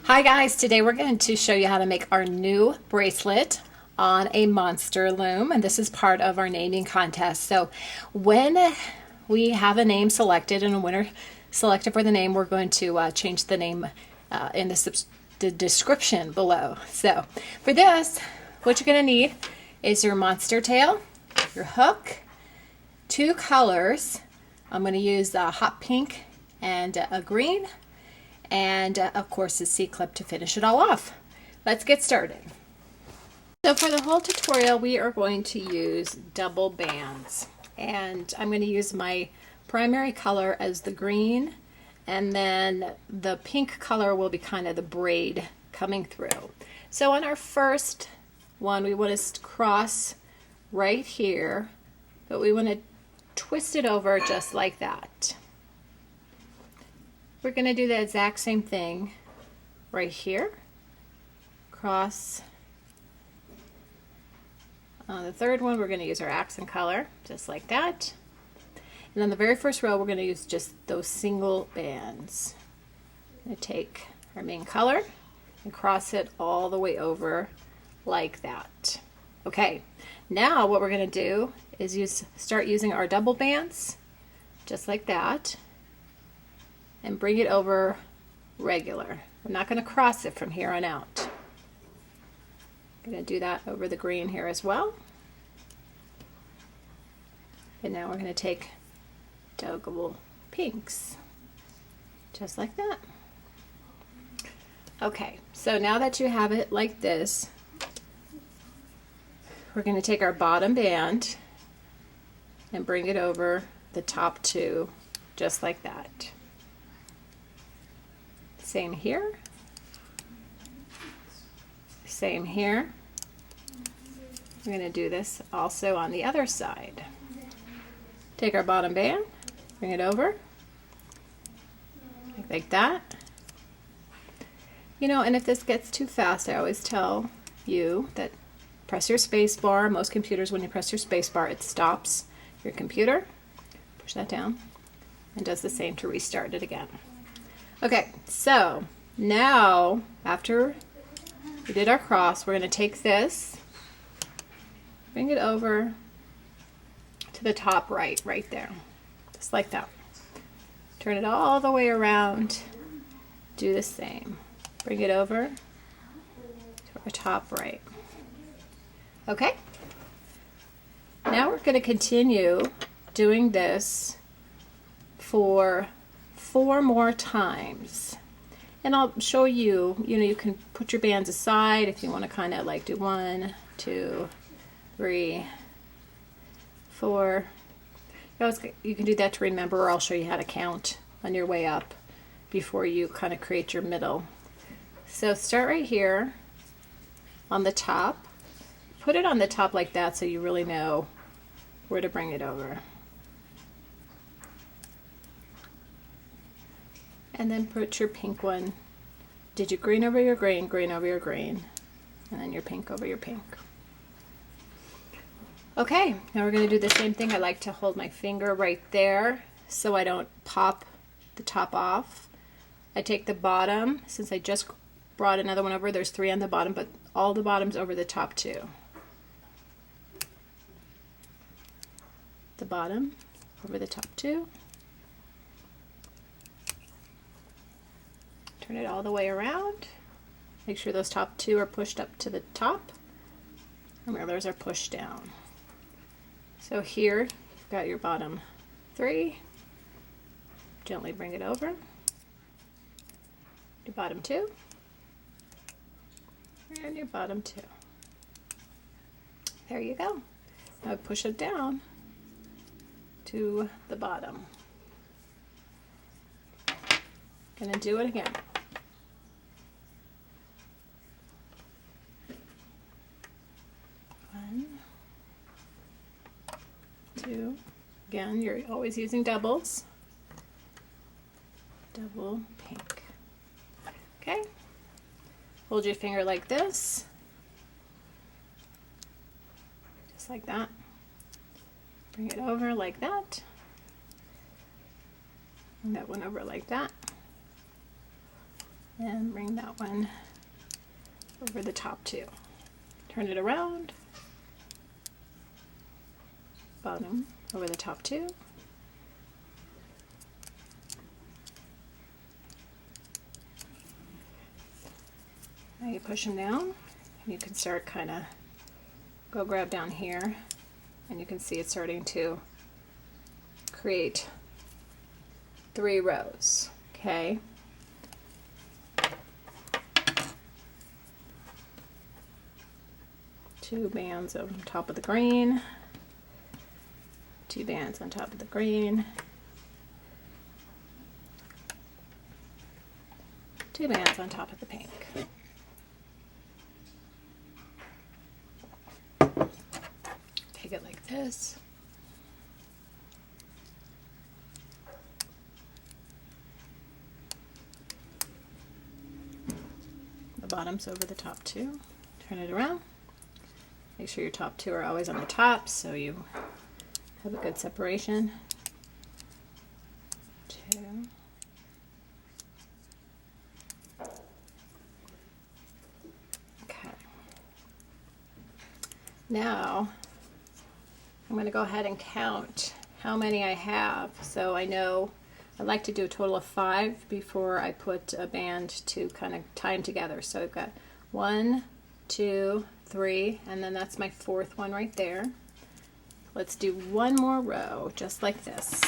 Hi guys, today we're going to show you how to make our new bracelet on a monster loom, and this is part of our naming contest. So when we have a name selected and a winner selected for the name, we're going to change the name in the description below. So for this, what you're going to need is your monster tail, your hook, two colors. I'm going to use a hot pink and a green, and of course the C-clip to finish it all off. Let's get started. So for the whole tutorial we are going to use double bands, and I'm going to use my primary color as the green, and then the pink color will be kind of the braid coming through. So on our first one we want to cross right here, but we want to twist it over just like that. We're going to do the exact same thing right here. Cross. On the third one, we're going to use our accent color, just like that. And on the very first row, we're going to use just those single bands. I'm going to take our main color and cross it all the way over like that. Okay, now what we're going to do is start using our double bands, just like that, and bring it over regular. I'm not going to cross it from here on out. I'm going to do that over the green here as well. And now we're going to take double pinks, just like that. Okay, so now that you have it like this, we're going to take our bottom band and bring it over the top two, just like that. Same here, same here. We're going to do this also on the other side. Take our bottom band, bring it over, like that. You know, and if this gets too fast, I always tell you that press your space bar. Most computers, when you press your space bar, it stops your computer. Push that down and does the same to restart it again. Okay, so now after we did our cross, we're going to take this, bring it over to the top right there, just like that. Turn it all the way around, do the same. Bring it over to our top right. Okay, now we're going to continue doing this for 4 more times, and I'll show you, you can put your bands aside if you want to kind of like do 1, 2, 3, 4. You can do that to remember, or I'll show you how to count on your way up before you kind of create your middle. So start right here on the top, put it on the top like that so you really know where to bring it over. And then put your pink one. Did your green over your green, green over your green, and then your pink over your pink. Okay, now we're going to do the same thing. I like to hold my finger right there so I don't pop the top off. I take the bottom, since I just brought another one over, there's 3 on the bottom, but all the bottoms over the top 2. The bottom over the top 2. Turn it all the way around. Make sure those top 2 are pushed up to the top, and the others are pushed down. So here you've got your bottom 3. Gently bring it over. Your bottom 2. And your bottom 2. There you go. Now push it down to the bottom. Gonna do it again. 1, 2. Again, you're always using doubles. Double pink. Okay. Hold your finger like this. Just like that. Bring it over like that. And that one over like that. and bring that one over the top too. Turn it around, bottom over the top too. Now you push them down, and you can start kind of go grab down here, and you can see it's starting to create 3 rows, okay? Two bands on top of the green, 2 bands on top of the green, 2 bands on top of the pink. Take it like this. The bottom's over the top too. Turn it around. Make sure your top 2 are always on the top so you have a good separation. 2. Okay. Now I'm going to go ahead and count how many I have. So I know I like to do a total of 5 before I put a band to kind of tie them together. So I've got 1, 2, 3, and then that's my 4th one right there. Let's do one more row just like this.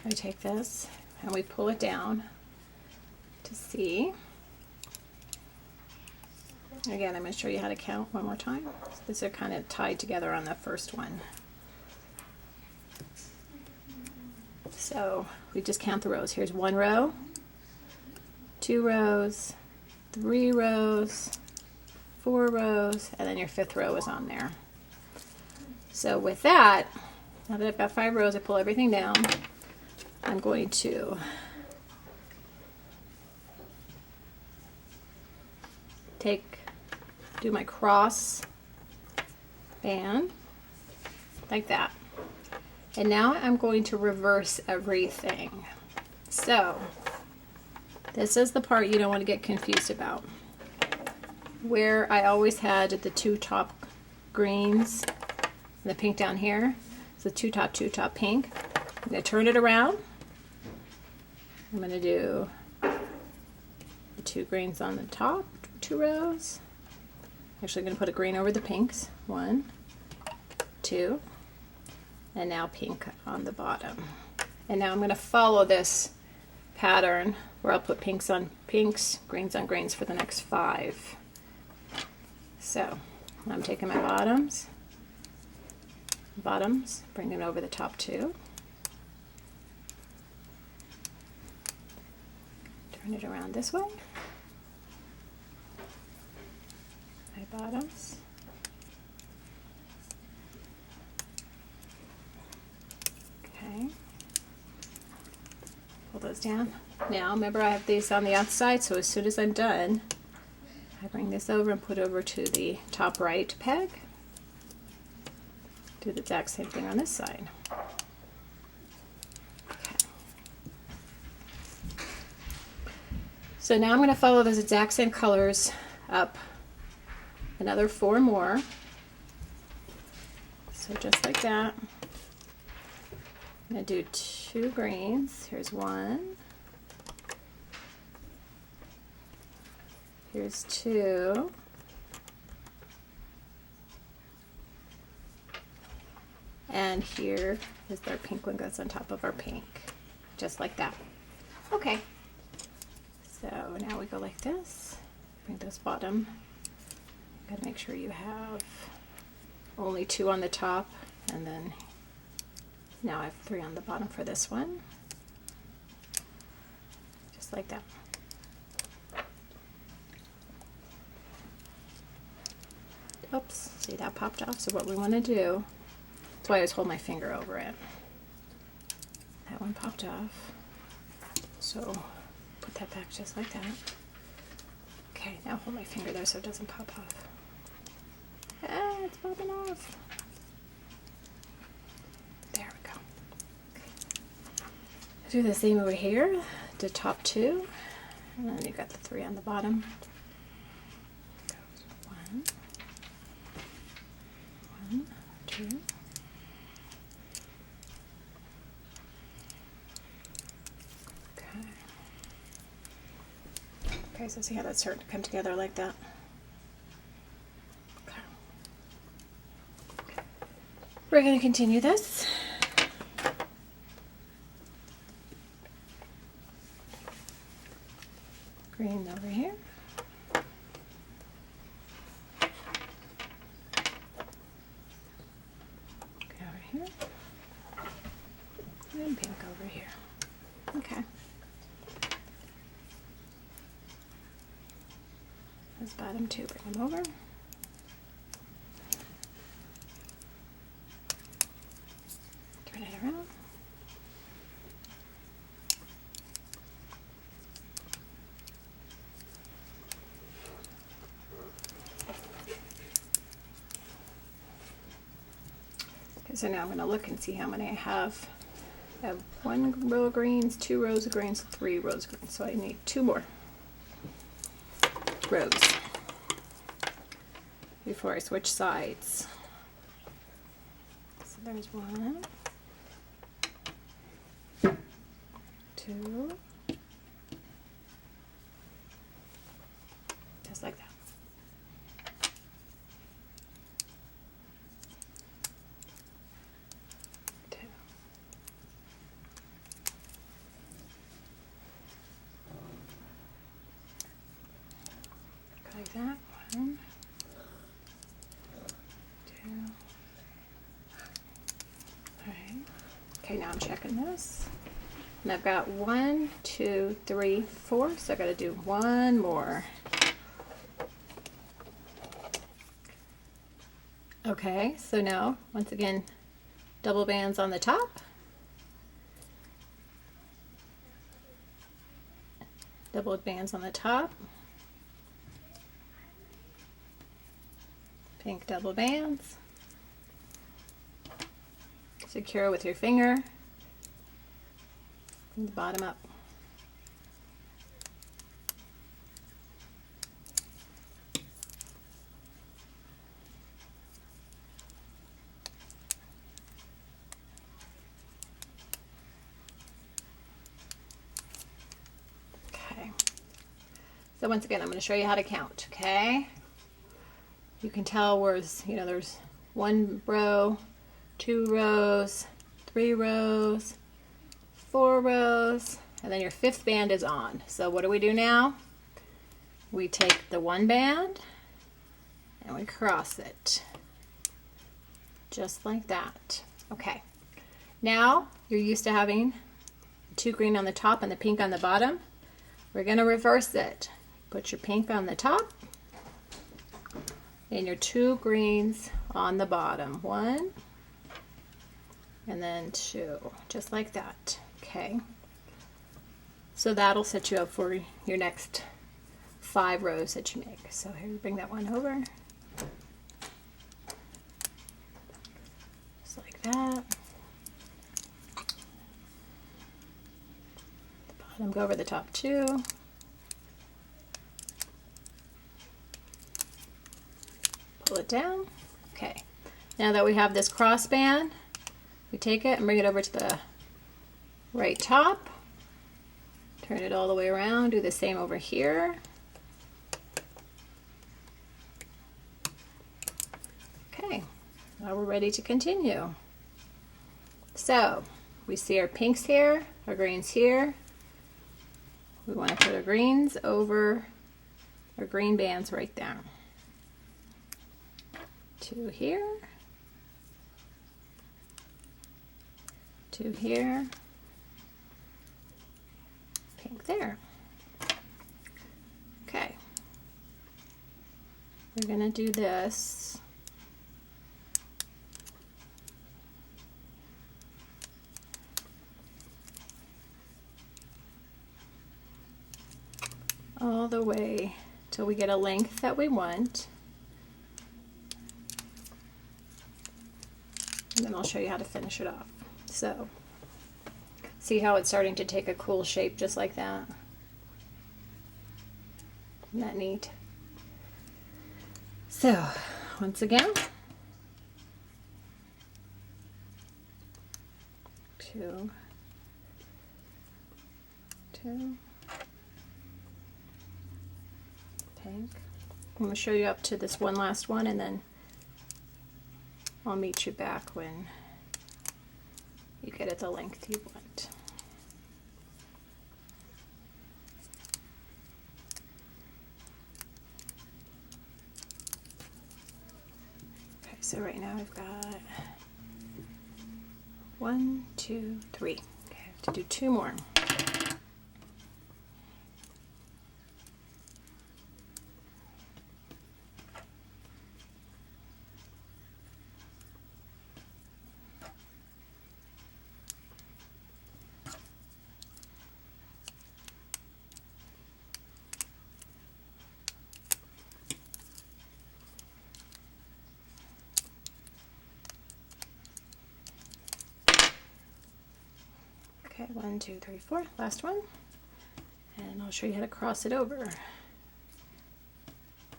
We take this and we pull it down to see. Again, I'm going to show you how to count one more time. So these are kind of tied together on the first one. So we just count the rows. Here's 1 row, 2 rows, 3 rows, 4 rows, and then your 5th row is on there. So with that, now that I've got 5 rows, I pull everything down. I'm going to do my cross band like that. And now I'm going to reverse everything. So this is the part you don't want to get confused about. Where I always had the 2 top greens and the pink down here, so 2 top pink. I'm going to turn it around. I'm going to do the 2 greens on the top, 2 rows. Actually, I'm going to put a green over the pinks. 1, 2, and now pink on the bottom. And now I'm going to follow this pattern where I'll put pinks on pinks, greens on greens for the next 5. So I'm taking my bottoms, bring them over the top 2. Turn it around this way. My bottoms. Okay. Pull those down. Now remember I have these on the outside, so as soon as I'm done, I bring this over and put over to the top right peg. Do the exact same thing on this side. So now I'm going to follow those exact same colors up another 4 more. So just like that. I'm going to do 2 greens. Here's 1. Here's 2. And here is our pink one goes on top of our pink. Just like that. Okay. So now we go like this, bring those bottom, got to make sure you have only 2 on the top, and then Now I have 3 on the bottom for this one. Just like that. Oops, see that popped off? So what we want to do, that's why I always hold my finger over it. That one popped off. So put that back just like that. Okay, now hold my finger there so it doesn't pop off. Ah, it's popping off. There we go. Okay. Do the same over here, the top 2, and then you got the 3 on the bottom. Goes 1, 2. Okay, so see how that's starting to come together like that? Okay. We're going to continue this. Green over here. Okay, over here. And pink over here. Okay. Those bottom 2, bring them over. Turn it around. Okay, so now I'm going to look and see how many I have. I have 1 row of greens, 2 rows of greens, 3 rows of greens. So I need 2 more rows before I switch sides. So there's 1, 2, just like that. 2. Like that. 1, 2. Alright. Okay, now I'm checking this. And I've got 1, 2, 3, 4. So I gotta do 1 more. Okay, so now once again, double bands on the top. Double bands on the top. Pink double bands. Secure with your finger from the bottom up. Okay. So once again, I'm going to show you how to count, okay? You can tell where, there's 1 row, 2 rows, 3 rows, 4 rows, and then your 5th band is on. So what do we do now? We take the 1 band and we cross it. Just like that. Okay. Now you're used to having 2 green on the top and the pink on the bottom. We're going to reverse it. Put your pink on the top and your 2 greens on the bottom. 1 and then 2, just like that. Okay, so that'll set you up for your next 5 rows that you make. So here, bring that one over, just like that. The bottom, go over the top 2. Pull it down. Okay, now that we have this cross band, we take it and bring it over to the right top. Turn it all the way around. Do the same over here. Okay, now we're ready to continue. So we see our pinks here, our greens here. We want to put our greens over our green bands right there. 2 here. Two here, pink there. Okay, we're gonna do this. All the way till we get a length that we want. And then I'll show you how to finish it off. So, see how it's starting to take a cool shape just like that? Isn't that neat? So, once again, two, pink. I'm going to show you up to this one last one, and then I'll meet you back when you get it the length you want. Okay, so right now I've got 1, 2, 3. Okay, I have to do 2 more. Okay, 1, 2, 3, 4, last one. And I'll show you how to cross it over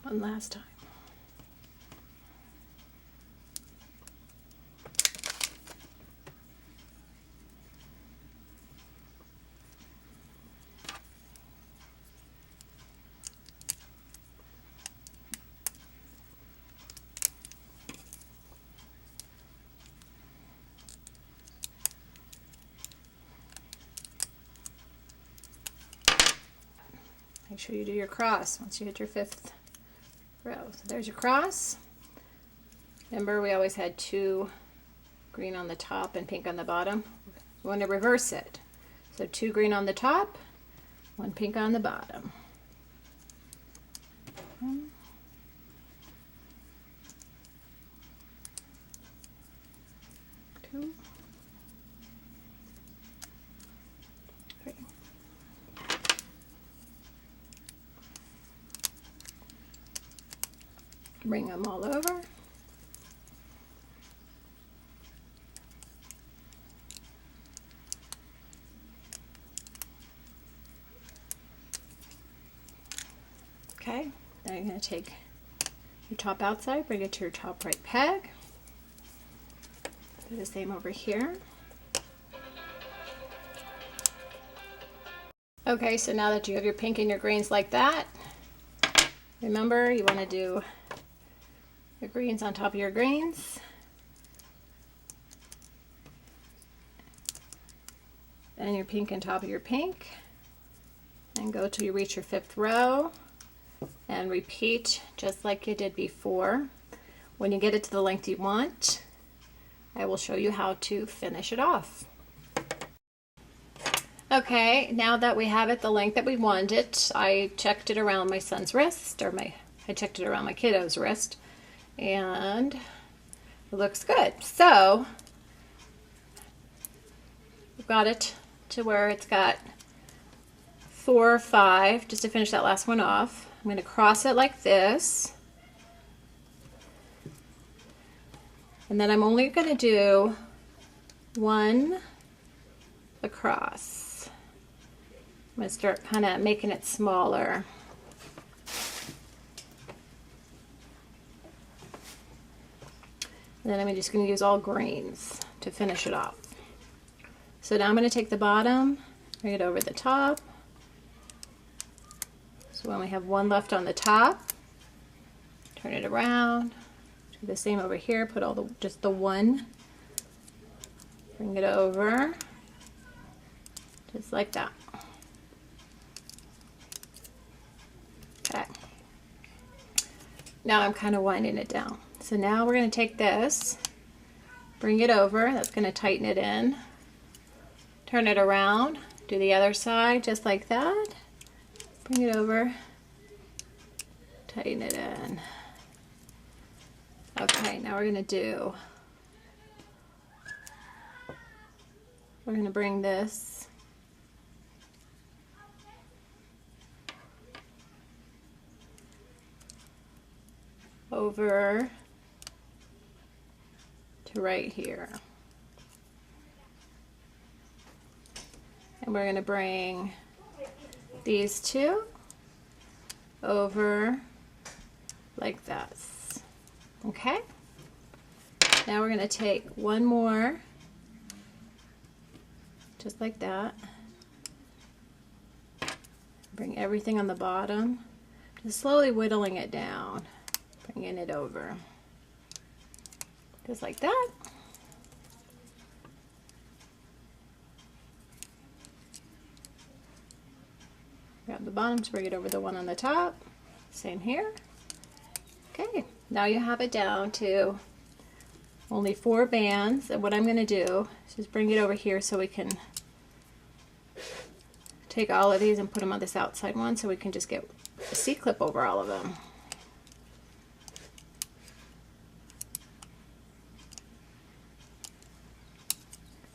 one last time. Make sure you do your cross once you hit your 5th row. So there's your cross. Remember, we always had 2 green on the top and pink on the bottom. We want to reverse it. So 2 green on the top, 1 pink on the bottom. 1, 2, 3. Bring them all over. Okay, now you're going to take your top outside, bring it to your top right peg. Do the same over here. Okay, so now that you have your pink and your greens like that, remember you want to do your greens on top of your greens. And your pink on top of your pink. And go till you reach your 5th row. And repeat just like you did before. When you get it to the length you want, I will show you how to finish it off. Okay, now that we have it the length that we want it, I checked it around my son's wrist, or I checked it around my kiddo's wrist. And it looks good. So we've got it to where it's got 4 or 5 just to finish that last one off. I'm going to cross it like this, and then I'm only going to do 1 across. I'm going to start kind of making it smaller. And then I'm just going to use all greens to finish it off. So now I'm going to take the bottom, bring it over the top. So we only have 1 left on the top. Turn it around. Do the same over here. Put all just the 1. Bring it over. Just like that. Okay. Now I'm kind of winding it down. So now we're going to take this, bring it over. That's going to tighten it in. Turn it around, do the other side just like that. Bring it over, tighten it in. Okay, now we're going to bring this over to right here. And we're going to bring these two over like this. Okay? Now we're going to take one more, just like that. Bring everything on the bottom, just slowly whittling it down, bringing it over. Just like that. Grab the bottom to bring it over the one on the top. Same here. Okay, now you have it down to only 4 bands. And what I'm going to do is just bring it over here so we can take all of these and put them on this outside one so we can just get a C-clip over all of them.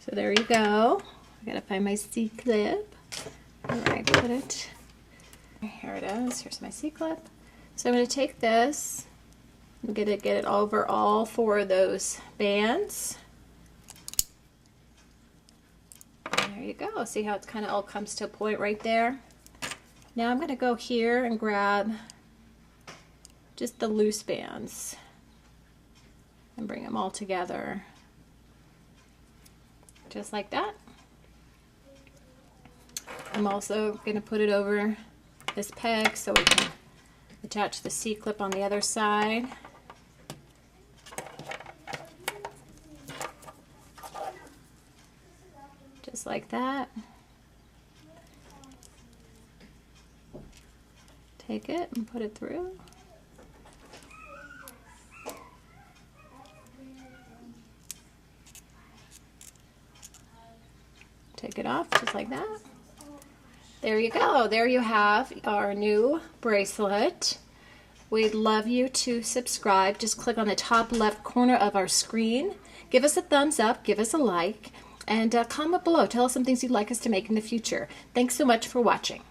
So there you go. I gotta find my C-clip. Alright, put it. Here it is. Here's my C-clip. So I'm going to take this and get it over all 4 of those bands. And there you go. See how it kind of all comes to a point right there? Now I'm going to go here and grab just the loose bands and bring them all together. Just like that. I'm also going to put it over this peg so we can attach the C-clip on the other side. Just like that. Take it and put it through. Take it off just like that. There you go. There you have our new bracelet. We'd love you to subscribe. Just click on the top left corner of our screen. Give us a thumbs up, give us a like, and comment below. Tell us some things you'd like us to make in the future. Thanks so much for watching.